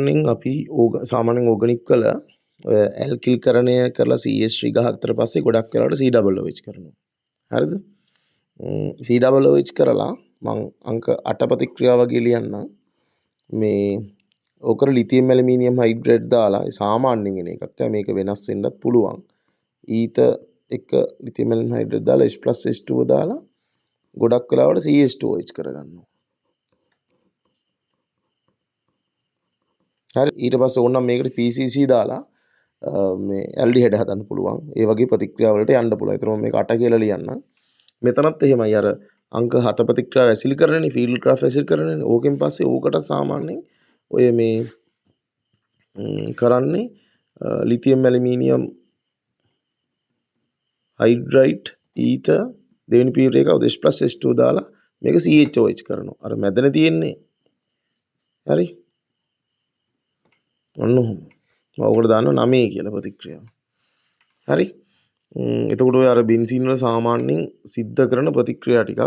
න් අපි සාමාන්‍යයෙන් ඕගනික් වල ඇල්කිල්කරණය කරලා CH3 ගහත්තර පස්සේ ගොඩක් වෙලාවට COOH කරනවා. හරිද? COOH කරලා මං අංක 8 ප්‍රතික්‍රියාව වගේ ලියන්නම්. මේ ඕකර ලිතියම් ඇලුමිනියම් හයිඩ්‍රේට් දාලා සාමාන්‍යයෙන් එන එකක්. මේක වෙනස් වෙන්නත් පුළුවන්. ඊට එක ලිතියම් ඇලුමිනියම් හයිඩ්‍රේට් දාලා H+H2 දාලා ගොඩක් වෙලාවට CH2OH කරගන්නවා. හරි, ඊට පස්සේ ඕනනම් මේකට PCC දාලා මේ ඇල්ඩිහයිඩ් හදන්න පුළුවන්. ඒ වගේ ප්‍රතික්‍රියා වලට යන්න පුළුවන්. ඒතර මම මේක 8 කියලා ලියන්නම්. මෙතනත් එහෙමයි. අර අංක 7 ප්‍රතික්‍රියාව ඇසිල්කරණනේ, ෆීල්ඩ් ක්‍රාෆ් ඇසිල්කරණනේ. ඕකෙන් පස්සේ ඕකට සාමාන්‍යයෙන් ඔය මේ කරන්නේ ලිතියම් ඇලුමිනියම් හයිඩ්‍රයිඩ් ඊට දෙවෙනි පීරියඩ් එක H+H2 දාලා මේක CHOH කරනවා. අර මැදනේ තියෙන්නේ. හරි. ඔන්න ඔහොම. මම ඔකට දානවා 9 කියලා ප්‍රතික්‍රියාව. හරි. එතකොට ඔය අර බෙන්සීන් වල සාමාන්‍යයෙන් සිද්ධ කරන ප්‍රතික්‍රියා ටිකක්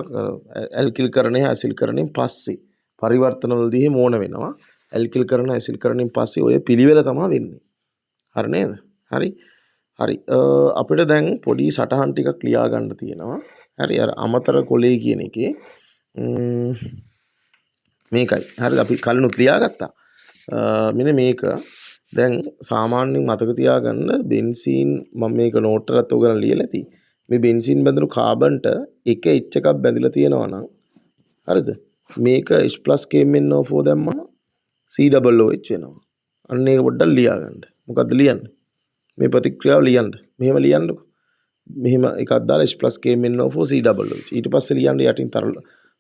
ඇල්කිල්කරණය ඇසිල්කරණයෙන් පස්සේ පරිවර්තන වලදී එහෙම ඕන වෙනවා. ඇල්කිල්කරණ ඇසිල්කරණයෙන් පස්සේ ඔය පිළිවෙල තමයි වෙන්නේ. හරි නේද? හරි. හරි. අපිට දැන් පොඩි සටහන් ටිකක් ලියා ගන්න තියෙනවා. හරි. අර අමතර කොලේ කියන එකේ මේකයි. හරිද? අපි කලිනුත් ලියාගත්තා. මෙන්න මේක දැන් සාමාන්‍යයෙන් මතක තියාගන්න බෙන්සීන් මම මේක නෝට් එකකට ඔයගලන් ලියලා ඇති. මේ බෙන්සීන් බැඳුණු කාබන්ට එක H එකක් බැඳිලා තියෙනවා නම් හරිද? මේක H+KMnO4 දැම්මම COOH වෙනවා. අන්න ඒක පොඩ්ඩක් ලියා ගන්න. මොකද්ද ලියන්නේ? මේ ප්‍රතික්‍රියාව ලියන්න. මෙහෙම ලියන්නකො. මෙහෙම එකක් දාලා H+KMnO4 COOH. ඊට පස්සේ ලියන්න යටින්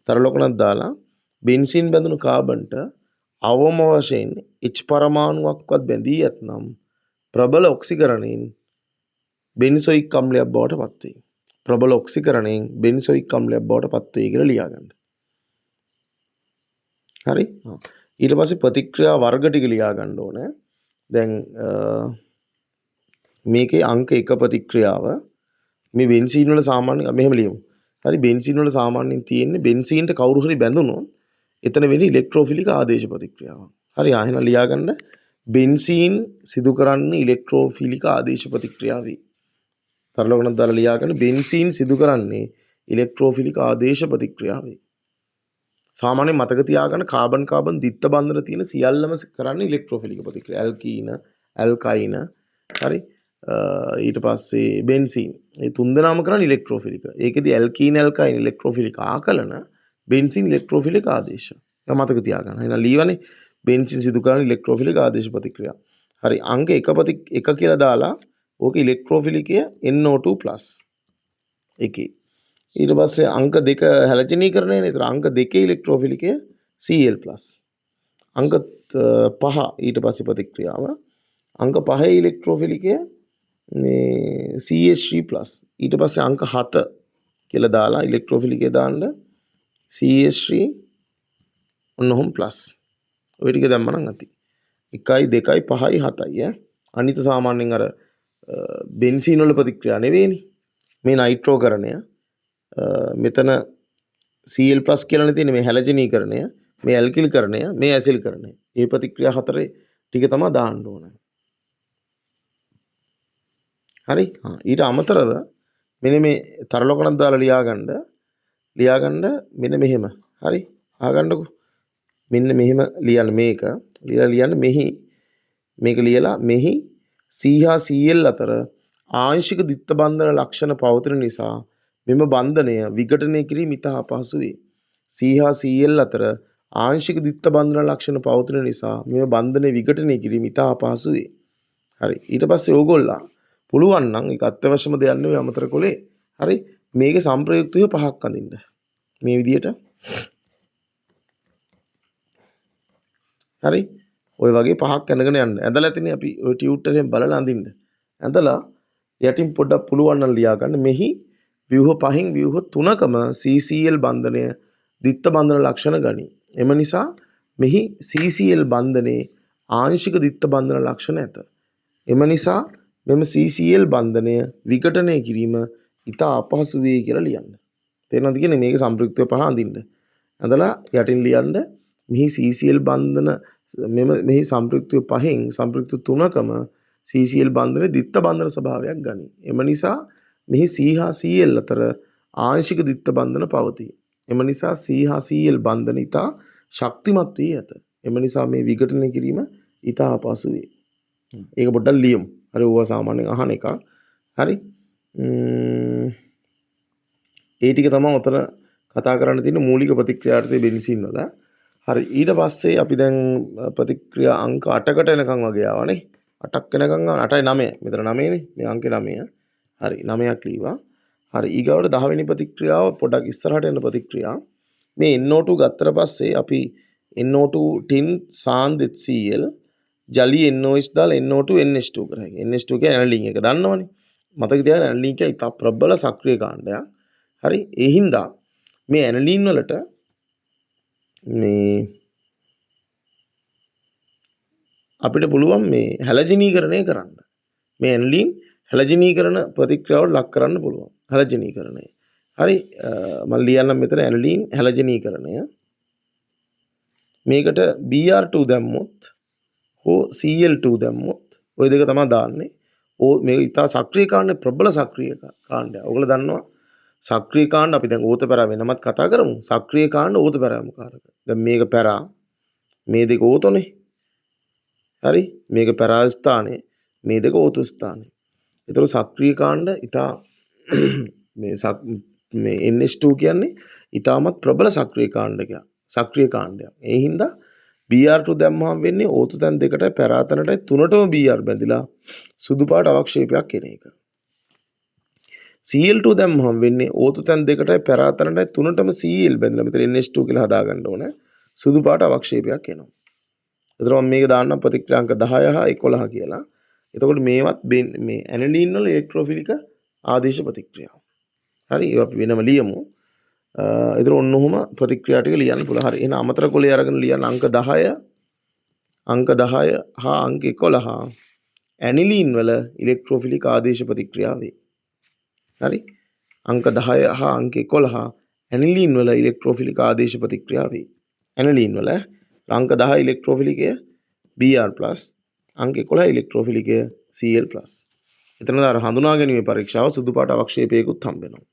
තරලොකනක් දාලා බෙන්සීන් බැඳුණු කාබන්ට අවම වශයෙන් H පරමාණුවක්වත් බැඳී ඇතනම් ප්‍රබල ඔක්සිකරණයෙන් බෙන්සොයික් අම්ලයක් බවට පත් වේ. ප්‍රබල ඔක්සිකරණයෙන් බෙන්සොයික් අම්ලයක් බවට පත් වේ කියලා ලියා ගන්න. හරි? ඊට පස්සේ ප්‍රතික්‍රියා වර්ග ටික ලියා ගන්න ඕනේ. දැන් මේකේ අංක 1 ප්‍රතික්‍රියාව මේ බෙන්සීන් වල සාමාන්‍ය මෙහෙම ලියමු. හරි, බෙන්සීන් වල සාමාන්‍යයෙන් තියෙන්නේ බෙන්සීන්ට කවුරු හරි බැඳුනොත් එතන වෙන්නේ ඉලෙක්ට්‍රෝෆිලික ආදේශ ප්‍රතික්‍රියාවක්. හරි, ආයෙත් ලියා ගන්න. බෙන්සීන් සිදු කරන්නේ ඉලෙක්ට්‍රෝෆිලික ආදේශ ප්‍රතික්‍රියාවයි. තරලොකනක් දාලා ලියා ගන්න. බෙන්සීන් සිදු කරන්නේ ඉලෙක්ට්‍රෝෆිලික ආදේශ ප්‍රතික්‍රියාවයි. සාමාන්‍යයෙන් මතක තියාගන්න කාබන් කාබන් ද්විත්ව බන්ධන තියෙන සියල්ලම කරන්නේ ඉලෙක්ට්‍රෝෆිලික ප්‍රතික්‍රියා. ඇල්කීන, ඇල්කයින, හරි. ඊට පස්සේ බෙන්සීන්. මේ තුන් දෙනාම කරන්නේ ඉලෙක්ට්‍රෝෆිලික. ඒකෙදි ඇල්කීන, ඇල්කයින ඉලෙක්ට්‍රෝෆිලික ආකලන, බෙන්සීන් ඉලෙක්ට්‍රෝෆිලික ආදේශ. ඒක මතක තියාගන්න. එහෙනම් ලියවනේ බෙන්සීන් සිදු කරන ඉලෙක්ට්‍රෝෆිලික ආදේශ ප්‍රතික්‍රියා. හරි, අංක 1 කියලා දාලා ඕක ඉලෙක්ට්‍රෝෆිලිකය NO2+ එකේ. ඊට පස්සේ අංක 2 හැලජනීකරණයනේ. ඒතර අංක 2 ඉලෙක්ට්‍රෝෆිලිකය Cl+. අංක 5 ඊට පස්සේ ප්‍රතික්‍රියාව. අංක 5 ඉලෙක්ට්‍රෝෆිලිකය මේ CH3+. ඊට පස්සේ අංක 7 කියලා දාලා ඉලෙක්ට්‍රෝෆිලිකය දාන්න CH3 ඔන්නෝම් ප්ලස්. ඔය ටික දැම්මනම් ඇති. 1යි 2යි 5යි 7යි අනිත සාමාන්‍යයෙන් අර බෙන්සීන් වල ප්‍රතික්‍රියා නෙවෙයිනේ. මේ නයිට්‍රෝකරණය මෙතන Cl+ කියලානේ තියෙන්නේ මේ හැලජනීකරණය, මේ ඇල්කිල්කරණය, මේ ඇසිල්කරණය. මේ ප්‍රතික්‍රියා හතරේ ටික තමයි දාන්න ඕනේ. හරි? ඊට අමතරව මෙන්න මේ තරලොකනක් දාලා ලියාගන්න මෙන්න මෙහෙම. හරි? ආගන්නකො. මෙන්න මෙහෙම ලියන්න මේක. ලියන්න මෙහි මේක ලියලා මෙහි C හා Cl අතර ආංශික ද්විත්ව බන්ධන ලක්ෂණ පවතින නිසා මෙම බන්ධනය විඝටනය කිරීම ඉතා අපහසු වේ. C හා Cl අතර ආංශික ද්විත්ව බන්ධන ලක්ෂණ පවතින නිසා මෙම බන්ධනය විඝටනය කිරීම ඉතා අපහසු වේ. හරි. ඊට පස්සේ ඕගොල්ලෝ පුළුවන් නම් ඒක අත්‍යවශ්‍යම දෙයක් නෙවෙයි අමතර කොලේ. හරි. මේකේ සම්ප්‍රයුක්තය පහක් අඳින්න. මේ විදියට. හරි. ඔය වගේ පහක් ඇඳගෙන යන්න. ඇඳලා ඇතිනේ අපි ඔය ටියුට් එකෙන් බලලා අඳින්න. ඇඳලා යටින් පොඩ්ඩක් පුළුවන් නම් ලියා ගන්න. මෙහි ව්‍යුහ 5න් ව්‍යුහ 3කම CCl බන්ධනය ද්විත්ව බන්ධන ලක්ෂණ ගනී. එම නිසා මෙහි CCl බන්ධනයේ ආංශික ද්විත්ව බන්ධන ලක්ෂණ ඇත. එම නිසා මෙම CCl බන්ධනය විඝටනය කිරීම ඉතා අපහසු වේ කියලා ලියන්න. තේරෙනවද කියන්නේ මේක සම්ප්‍රයුක්තව පහ අඳින්න. ඇඳලා යටින් ලියන්න මෙහි CCl බන්ධන මෙහි සම්ප්‍රයුක්ත පහෙන් සම්ප්‍රයුක්ත තුනකම CCl බන්ධනයේ ද්විත්ව බන්ධන ස්වභාවයක් ගනී. එම නිසා මෙහි C හා Cl අතර ආංශික ද්විත්ව බන්ධන පවතී. එම නිසා C හා Cl බන්ධන ඉතා ශක්තිමත් වී ඇත. එම නිසා මේ විඝටනය කිරීම ඉතා අපහසු වේ. ඒක පොඩ්ඩක් ලියමු. හරි ඕවා සාමාන්‍යයෙන් අහන එක. හරි. ඒ ටික තමයි උතන කතා කරන්න තියෙන මූලික ප්‍රතික්‍රියාර්ථයේ බෙන්සීන් වල. හරි ඊට පස්සේ අපි දැන් ප්‍රතික්‍රියා අංක 8කට එනකන් වගේ ආවනේ. 8ක් වෙනකන් 8යි 9. මෙතන 9නේ. මේ අංකේ 9. හරි 9ක් ලියවා. හරි ඊගාවට 10 වෙනි ප්‍රතික්‍රියාව පොඩක් ඉස්සරහට යන ප්‍රතික්‍රියා. මේ NO2 ගත්තට පස්සේ අපි NO2 tin සාන්දෙත් Cl ජලී NOH දාලා NO2 NH2 කරා. NH2 කියන්නේ ඇනලින් එක දන්නවනේ. මතක තියාගන්න ඇනලින් කියන්නේ ඉතා ප්‍රබල සක්‍රිය කාණ්ඩයක්. හරි ඒ හින්දා මේ ඇනලින් වලට මේ අපිට පුළුවන් මේ හැලජනීකරණය කරන්න. මේ ඇනලින් හැලජනීකරණ ප්‍රතික්‍රියාවට ලක් කරන්න පුළුවන්. හැලජනීකරණය. හරි මම ලියන්නම් මෙතන ඇනලින් හැලජනීකරණය. මේකට Br2 දැම්මොත් හෝ Cl2 දැම්මොත් ওই දෙක තමයි දාන්නේ. මේක ඉතා සක්‍රිය කාණ්ඩ ප්‍රබල සක්‍රිය කාණ්ඩයක්. ඔයගොල්ලෝ දන්නවා සක්‍රිය කාණ්ඩ අපි දැන් ඕතපැරා වෙනමත් කතා කරමු. සක්‍රිය කාණ්ඩ ඕතපැරාම කාරක. දැන් මේක පැරා මේ දෙක ඕතනේ. හරි මේක පැරා ස්ථානයේ මේ දෙක ඕතු ස්ථානයේ. ඒතර සක්‍රිය කාණ්ඩ ඉතා මේ NH2 කියන්නේ ඉතාමත් ප්‍රබල සක්‍රිය කාණ්ඩයක්. සක්‍රිය කාණ්ඩයක්. ඒ හින්දා Br2 දැම්මහම වෙන්නේ ඕතු තැන් දෙකටයි පැරාතනටයි තුනටම Br බැඳිලා සුදු පාට අවක්ෂේපයක් එන එක. Cl2 දැම්මහම වෙන්නේ ඕතු තැන් දෙකටයි පැරාතනටයි තුනටම Cl බැඳිලා මෙතන NH2 කියලා හදා ගන්න ඕනේ. සුදු පාට අවක්ෂේපයක් එනවා. එතකොට මම මේක දාන්නම් ප්‍රතික්‍රියාංක 10 හා 11 කියලා. එතකොට මේවත් මේ ඇනලින් වල ඉලෙක්ට්‍රෝෆිලික ආදේශ ප්‍රතික්‍රියාව. හරි ඒක අපි වෙනම ලියමු. ඒතර ඔන්න ඔහොම ප්‍රතික්‍රියා ටික ලියන්න පුළුවන්. හරි එහෙනම් අමතර කොලේ අරගෙන ලියන්න අංක 10 හා අංක 11 ඇනිලින් වල ඉලෙක්ට්‍රෝෆිලික ආදේශ ප්‍රතික්‍රියාව වේ. හරි අංක 10 හා අංක 11 ඇනිලින් වල ඉලෙක්ට්‍රෝෆිලික ආදේශ ප්‍රතික්‍රියාව වේ. ඇනිලින් වල අංක 10 ඉලෙක්ට්‍රෝෆිලිකය Br+ අංක 11 ඉලෙක්ට්‍රෝෆිලිකය Cl+. එතන අර හඳුනා ගැනීමේ පරීක්ෂාව සුදු පාට අවක්ෂේපයකුත් හම්බ වෙනවා.